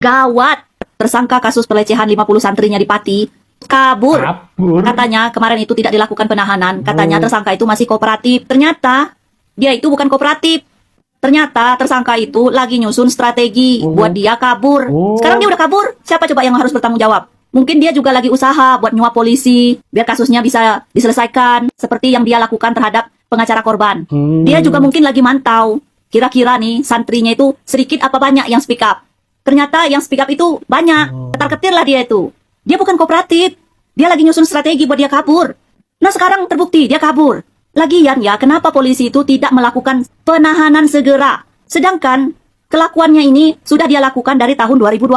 Gawat, tersangka kasus pelecehan 50 santrinya di Pati kabur. Katanya kemarin itu tidak dilakukan penahanan. Katanya tersangka itu masih kooperatif. Ternyata dia itu bukan kooperatif. Ternyata tersangka itu lagi nyusun strategi buat dia kabur. Sekarang dia udah kabur. Siapa coba yang harus bertanggung jawab? Mungkin dia juga lagi usaha buat nyuap polisi biar kasusnya bisa diselesaikan seperti yang dia lakukan terhadap pengacara korban. Dia juga mungkin lagi mantau. Kira-kira nih santrinya itu sedikit apa banyak yang speak up. Ternyata yang speak up itu banyak. Ketar-ketir lah dia itu. Dia bukan kooperatif. Dia lagi nyusun strategi buat dia kabur. Nah sekarang terbukti dia kabur. Lagian ya, kenapa polisi itu tidak melakukan penahanan segera? Sedangkan kelakuannya ini sudah dia lakukan dari tahun 2020.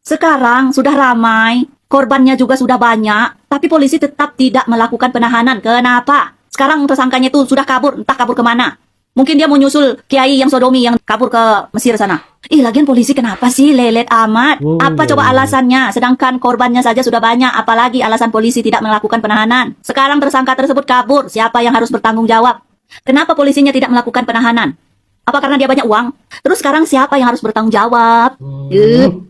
Sekarang sudah ramai, korbannya juga sudah banyak, tapi polisi tetap tidak melakukan penahanan. Kenapa? Sekarang tersangkanya itu sudah kabur, entah kabur kemana. Mungkin dia mau nyusul kiai yang sodomi yang kabur ke Mesir sana. Lagian polisi kenapa sih lelet amat? Apa coba alasannya? Sedangkan korbannya saja sudah banyak, apalagi alasan polisi tidak melakukan penahanan. Sekarang tersangka tersebut kabur, siapa yang harus bertanggung jawab? Kenapa polisinya tidak melakukan penahanan? Apa karena dia banyak uang? Terus sekarang siapa yang harus bertanggung jawab?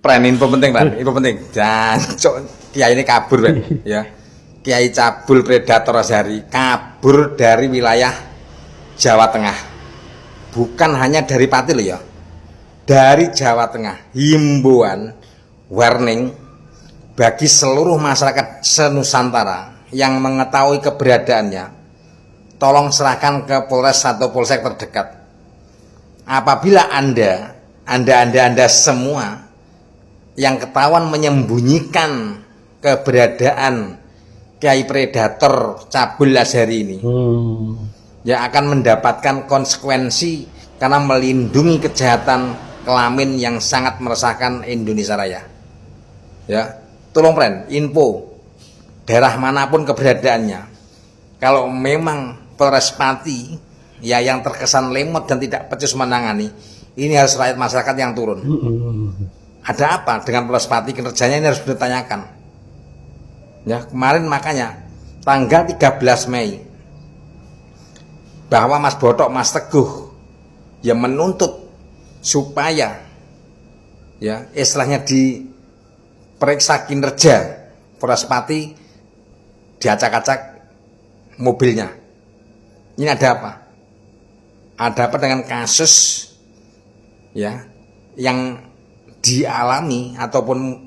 Pren, info penting, Pak. Info penting. Jancuk, kiai ini kabur, Pak. Ya. Kiai cabul predator Azhari kabur dari wilayah Jawa Tengah. Bukan hanya dari Pati loh ya, dari Jawa Tengah. Himbauan, warning bagi seluruh masyarakat senusantara yang mengetahui keberadaannya, tolong serahkan ke Polres atau Polsek terdekat. Apabila anda semua yang ketahuan menyembunyikan keberadaan kiai predator cabul Azhari ini, ya akan mendapatkan konsekuensi karena melindungi kejahatan kelamin yang sangat meresahkan Indonesia Raya. Ya, tolong Pren, info daerah manapun keberadaannya. Kalau memang Polres Pati ya yang terkesan lemot dan tidak becus menangani, ini harus rakyat masyarakat yang turun. Ada apa dengan Polres Pati? Kinerjanya ini harus ditanyakan. Ya, kemarin makanya tanggal 13 Mei bahwa Mas Botok, Mas Teguh yang menuntut supaya ya istilahnya diperiksa kinerja Polres Pati, diacak-acak mobilnya. Ini ada apa? Ada apa dengan kasus ya yang dialami ataupun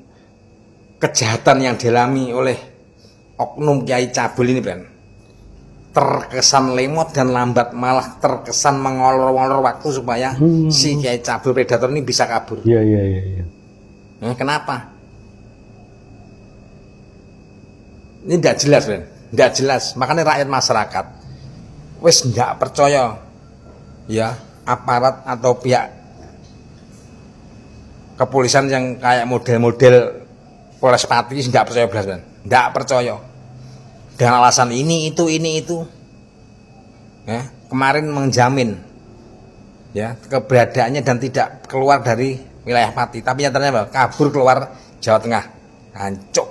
kejahatan yang dialami oleh oknum kiai cabul ini, Bren? Terkesan lemot dan lambat, malah terkesan mengolor-olor waktu supaya si kiai cabul predator ini bisa kabur. Iya. Nah, kenapa? Ini tidak jelas, Ben. Tidak jelas. Makanya rakyat masyarakat wes nggak percaya ya aparat atau pihak kepolisian yang kayak model-model Polres Pati nggak percaya belas, Ben. Nggak percaya. Dengan alasan ini itu ya, kemarin menjamin ya keberadaannya dan tidak keluar dari wilayah Pati, tapi nyatanya kabur keluar Jawa Tengah. Hancur.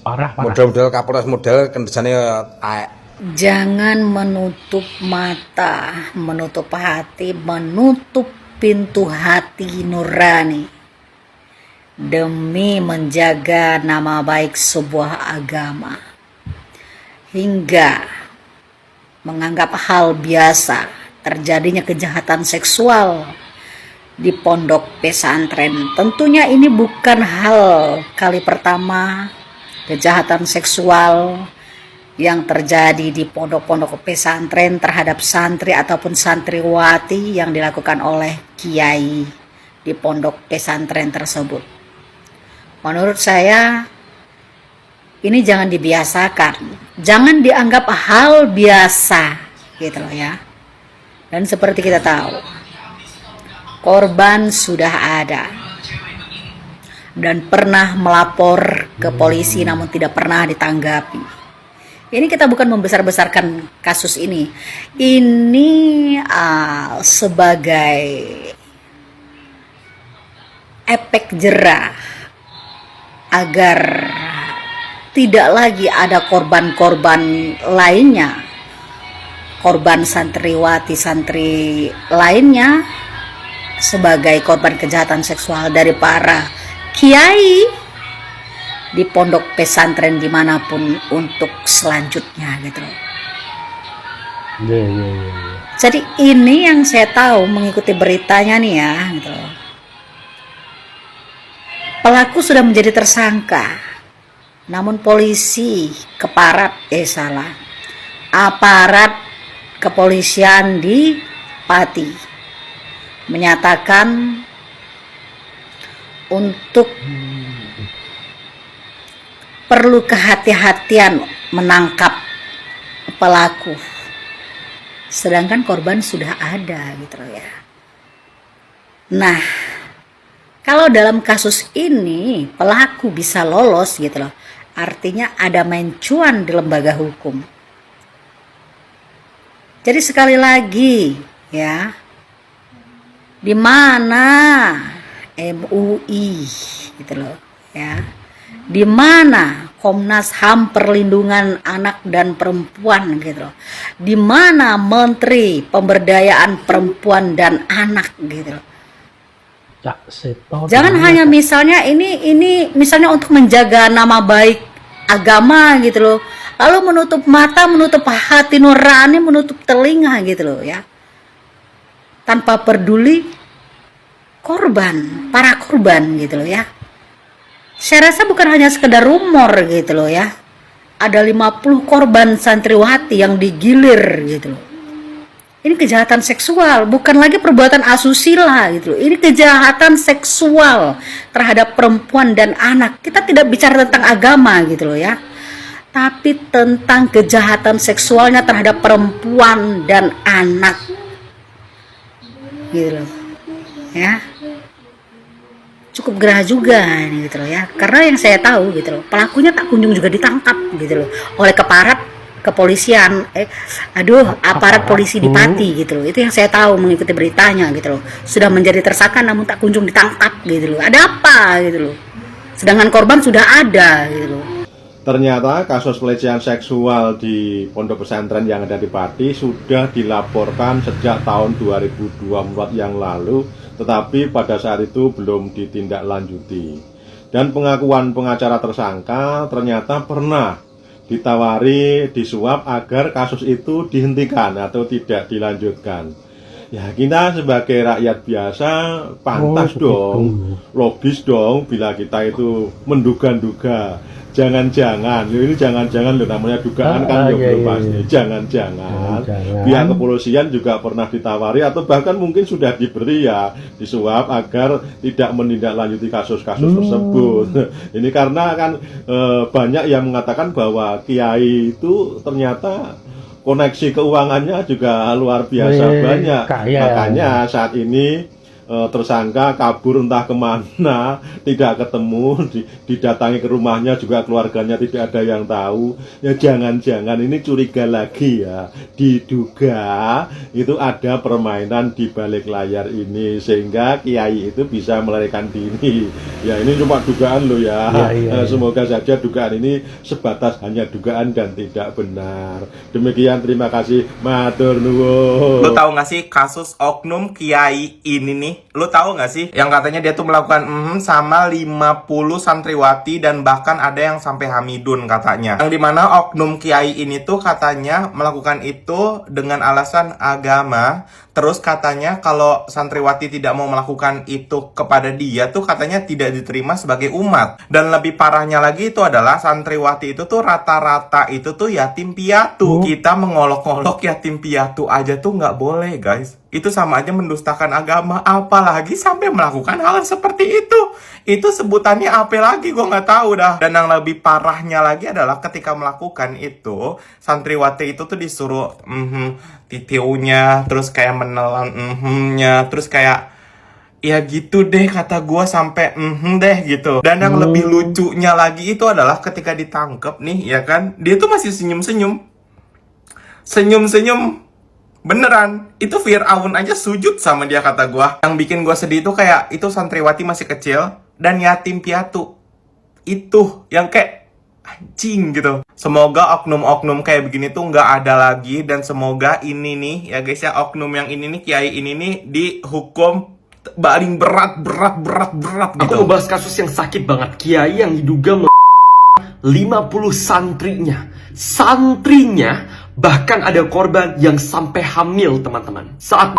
Parah. Model-model Kapolres model kerjanya taek. Jangan menutup mata, menutup hati, menutup pintu hati nurani demi menjaga nama baik sebuah agama, hingga menganggap hal biasa terjadinya kejahatan seksual di pondok pesantren. Tentunya ini bukan hal kali pertama kejahatan seksual yang terjadi di pondok-pondok pesantren terhadap santri ataupun santriwati yang dilakukan oleh kiai di pondok pesantren tersebut. Menurut saya ini jangan dibiasakan, jangan dianggap hal biasa gitu loh ya. Dan seperti kita tahu, korban sudah ada dan pernah melapor ke polisi namun tidak pernah ditanggapi. Ini kita bukan membesar-besarkan kasus ini. Ini sebagai efek jerah agar tidak lagi ada korban-korban lainnya, korban santriwati santri lainnya sebagai korban kejahatan seksual dari para kiai di pondok pesantren dimanapun untuk selanjutnya gitu loh. Jadi ini yang saya tahu mengikuti beritanya nih ya gitu loh. Pelaku sudah menjadi tersangka, namun polisi aparat kepolisian di Pati menyatakan untuk perlu kehati-hatian menangkap pelaku, sedangkan korban sudah ada gitu loh ya. Nah, kalau dalam kasus ini pelaku bisa lolos gitu loh, artinya ada mencuan di lembaga hukum. Jadi sekali lagi ya, di mana MUI gitu loh ya, di mana Komnas HAM Perlindungan Anak dan Perempuan gitu loh, di mana Menteri Pemberdayaan Perempuan dan Anak gitu loh. Jangan hanya misalnya ini misalnya untuk menjaga nama baik agama gitu loh, lalu menutup mata, menutup hati nurani, menutup telinga gitu loh ya, tanpa peduli korban, para korban gitu loh ya. Saya rasa bukan hanya sekedar rumor gitu loh ya, ada 50 korban santriwati yang digilir gitu loh. Ini kejahatan seksual, bukan lagi perbuatan asusila gitu loh. Ini kejahatan seksual terhadap perempuan dan anak. Kita tidak bicara tentang agama gitu loh ya, tapi tentang kejahatan seksualnya terhadap perempuan dan anak gitu loh ya. Cukup gerah juga ini gitu loh ya, karena yang saya tahu gitu loh, pelakunya tak kunjung juga ditangkap gitu loh oleh kepolisian aparat polisi di Pati gitu loh. Itu yang saya tahu mengikuti beritanya gitu loh, sudah menjadi tersangka namun tak kunjung ditangkap gitu loh. Ada apa gitu loh, sedangkan korban sudah ada gitu loh. Ternyata kasus pelecehan seksual di pondok pesantren yang ada di Pati sudah dilaporkan sejak tahun 2024 yang lalu, tetapi pada saat itu belum ditindaklanjuti. Dan pengakuan pengacara tersangka ternyata pernah ditawari, disuap agar kasus itu dihentikan atau tidak dilanjutkan. Ya, kita sebagai rakyat biasa pantas dong, logis dong bila kita itu menduga-duga. Jangan-jangan, ini jangan-jangan loh, namanya dugaan kan belum pasti. Jangan-jangan pihak kepolisian juga pernah ditawari atau bahkan mungkin sudah diberi ya, disuap agar tidak menindaklanjuti kasus-kasus tersebut. Ini karena kan banyak yang mengatakan bahwa kiai itu ternyata koneksi keuangannya juga luar biasa banyak. Makanya saat ini tersangka kabur entah kemana, tidak ketemu, didatangi ke rumahnya juga keluarganya tidak ada yang tahu. Ya jangan-jangan ini curiga lagi ya, diduga itu ada permainan di balik layar ini sehingga kiai itu bisa melarikan diri. Ya ini cuma dugaan loh ya. Semoga saja dugaan ini sebatas hanya dugaan dan tidak benar. Demikian, terima kasih, matur nuwun. Lo tahu nggak sih kasus oknum kiai ini nih? Lo tahu nggak sih yang katanya dia tuh melakukan sama 50 santriwati dan bahkan ada yang sampai Hamidun katanya. Yang dimana oknum kiai ini tuh katanya melakukan itu dengan alasan agama. Terus katanya kalau santriwati tidak mau melakukan itu kepada dia tuh katanya tidak diterima sebagai umat. Dan lebih parahnya lagi itu adalah santriwati itu tuh rata-rata itu tuh yatim piatu. Kita mengolok-olok yatim piatu aja tuh nggak boleh guys. Itu sama aja mendustakan agama, apalagi sampai melakukan hal seperti itu. Itu sebutannya apa lagi, gue nggak tahu dah. Dan yang lebih parahnya lagi adalah ketika melakukan itu, santriwati itu tuh disuruh titiunya, terus kayak menelan nya, terus kayak ya gitu deh kata gue sampai deh gitu. Dan yang lebih lucunya lagi itu adalah ketika ditangkep nih ya kan, dia tuh masih senyum-senyum. Beneran, itu Fir'aun aja sujud sama dia kata gua. Yang bikin gua sedih itu kayak itu santriwati masih kecil dan yatim piatu. Itu yang kayak anjing gitu. Semoga oknum-oknum kayak begini tuh nggak ada lagi dan semoga ini nih ya guys ya, oknum yang ini nih, kiai ini nih dihukum paling berat gitu. Aku mau bahas kasus yang sakit banget. Kiai yang diduga 50 santrinya. Bahkan ada korban yang sampai hamil, teman-teman. Saat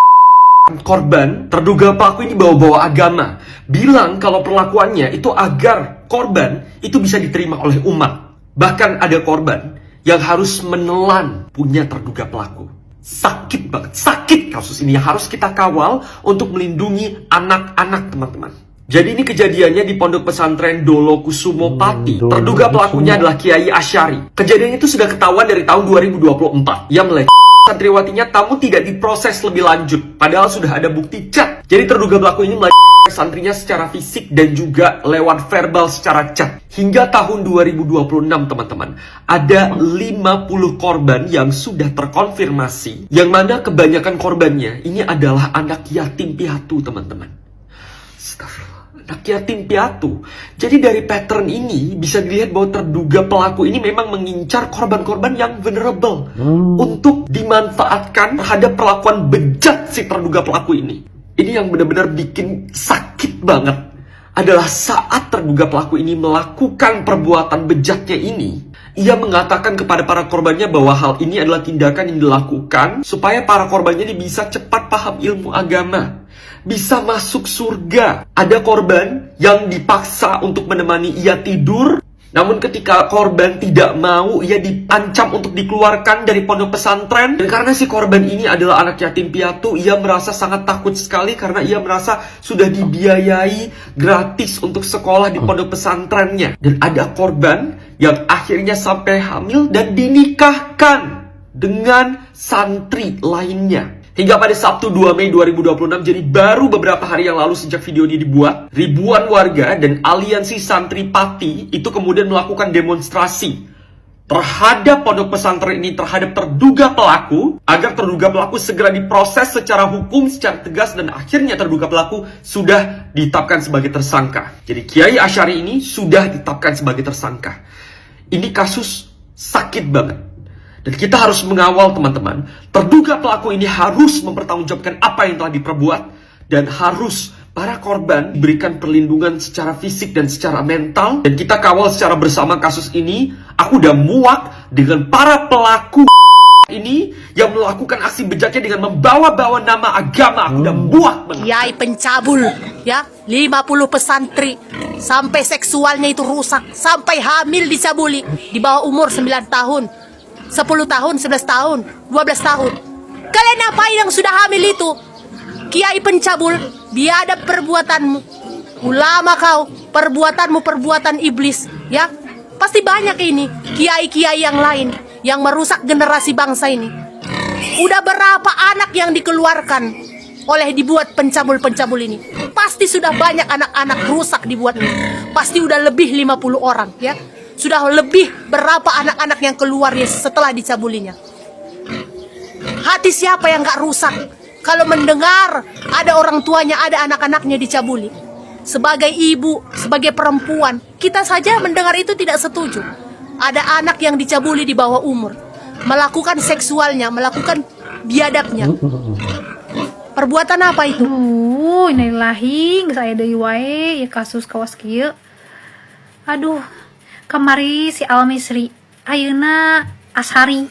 korban, terduga pelaku ini bawa-bawa agama. Bilang kalau perlakuannya itu agar korban itu bisa diterima oleh umat. Bahkan ada korban yang harus menelan punya terduga pelaku. Sakit banget, sakit kasus ini yang harus kita kawal untuk melindungi anak-anak, teman-teman. Jadi ini kejadiannya di Pondok Pesantren Dolo Kusumo Pati. Terduga pelakunya adalah Kiai Asyari. Kejadian itu sudah ketahuan dari tahun 2024. Ia melecehkan santriwatinya namun tidak diproses lebih lanjut. Padahal sudah ada bukti chat. Jadi terduga pelaku ini melecehkan santrinya secara fisik dan juga lewat verbal secara chat. Hingga tahun 2026, teman-teman, ada 50 korban yang sudah terkonfirmasi. Yang mana kebanyakan korbannya ini adalah anak yatim piatu, teman-teman. Astagfirullah, anak yatim piatu. Jadi dari pattern ini bisa dilihat bahwa terduga pelaku ini memang mengincar korban-korban yang vulnerable untuk dimanfaatkan terhadap perlakuan bejat si terduga pelaku ini. Ini yang benar-benar bikin sakit banget adalah saat terduga pelaku ini melakukan perbuatan bejatnya ini. Ia mengatakan kepada para korbannya bahwa hal ini adalah tindakan yang dilakukan supaya para korbannya ini bisa cepat paham ilmu agama, bisa masuk surga. Ada korban yang dipaksa untuk menemani ia tidur, namun ketika korban tidak mau, ia diancam untuk dikeluarkan dari pondok pesantren. Dan karena si korban ini adalah anak yatim piatu, ia merasa sangat takut sekali karena ia merasa sudah dibiayai gratis untuk sekolah di pondok pesantrennya. Dan ada korban yang akhirnya sampai hamil dan dinikahkan dengan santri lainnya. Hingga pada Sabtu 2 Mei 2026, jadi baru beberapa hari yang lalu sejak video ini dibuat, ribuan warga dan aliansi santri Pati itu kemudian melakukan demonstrasi terhadap pondok pesantren ini, terhadap terduga pelaku, agar terduga pelaku segera diproses secara hukum, secara tegas, dan akhirnya terduga pelaku sudah ditetapkan sebagai tersangka. Jadi Kiai Asyari ini sudah ditetapkan sebagai tersangka. Ini kasus sakit banget. Dan kita harus mengawal, teman-teman. Terduga pelaku ini harus mempertanggungjawabkan apa yang telah diperbuat. Dan harus para korban diberikan perlindungan secara fisik dan secara mental. Dan kita kawal secara bersama kasus ini. Aku udah muak dengan para pelaku ini yang melakukan aksi bejatnya dengan membawa-bawa nama agama. Aku udah muak banget. Kiai pencabul, ya, 50 pesantri. Sampai seksualnya itu rusak. Sampai hamil dicabuli. Di bawah umur 9 tahun. 10 tahun, 11 tahun, 12 tahun. Kalian ngapain yang sudah hamil itu? Kiai pencabul, biadab perbuatanmu. Ulama kau, perbuatanmu perbuatan iblis, ya. Pasti banyak ini kiai-kiai yang lain yang merusak generasi bangsa ini. Udah berapa anak yang dikeluarkan oleh dibuat pencabul-pencabul ini? Pasti sudah banyak anak-anak rusak dibuatnya. Pasti udah lebih 50 orang, ya. Sudah lebih berapa anak-anak yang keluar ya setelah dicabulinya. Hati siapa yang gak rusak kalau mendengar ada orang tuanya, ada anak-anaknya dicabuli? Sebagai ibu, sebagai perempuan, kita saja mendengar itu tidak setuju. Ada anak yang dicabuli di bawah umur, melakukan seksualnya, melakukan biadabnya. Perbuatan apa itu? Innalillahi, geus aya deui wae ya kasus kawas kieu. Aduh, kamari si Al-Misri, ayeuna Ashari.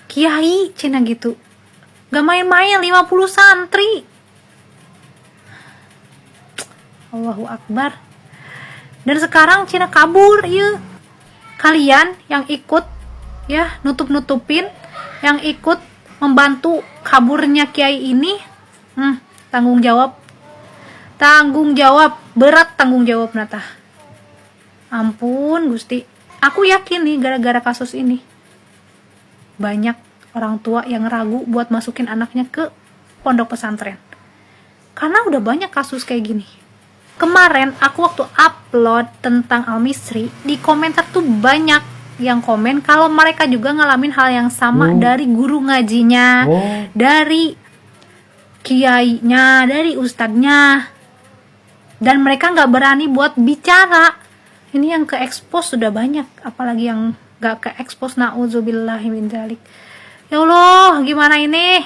Kiai cenah gitu. Gak main-main 50 santri. Allahu Akbar. Dan sekarang cenah kabur ieu. Kalian yang ikut ya nutup-nutupin, yang ikut membantu kaburnya kiai ini, tanggung jawab. Tanggung jawab, berat tanggung jawab nata. Ampun Gusti, aku yakin nih gara-gara kasus ini banyak orang tua yang ragu buat masukin anaknya ke pondok pesantren. Karena udah banyak kasus kayak gini. Kemarin aku waktu upload tentang Al-Misri, di komentar tuh banyak yang komen kalau mereka juga ngalamin hal yang sama dari guru ngajinya, dari kiainya, dari ustadznya. Dan mereka gak berani buat bicara. Ini yang ke-expose sudah banyak, apalagi yang gak ke-expose, na'udzubillahi min dzalik. Ya Allah, gimana ini?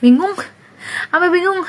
Bingung? Apa bingung?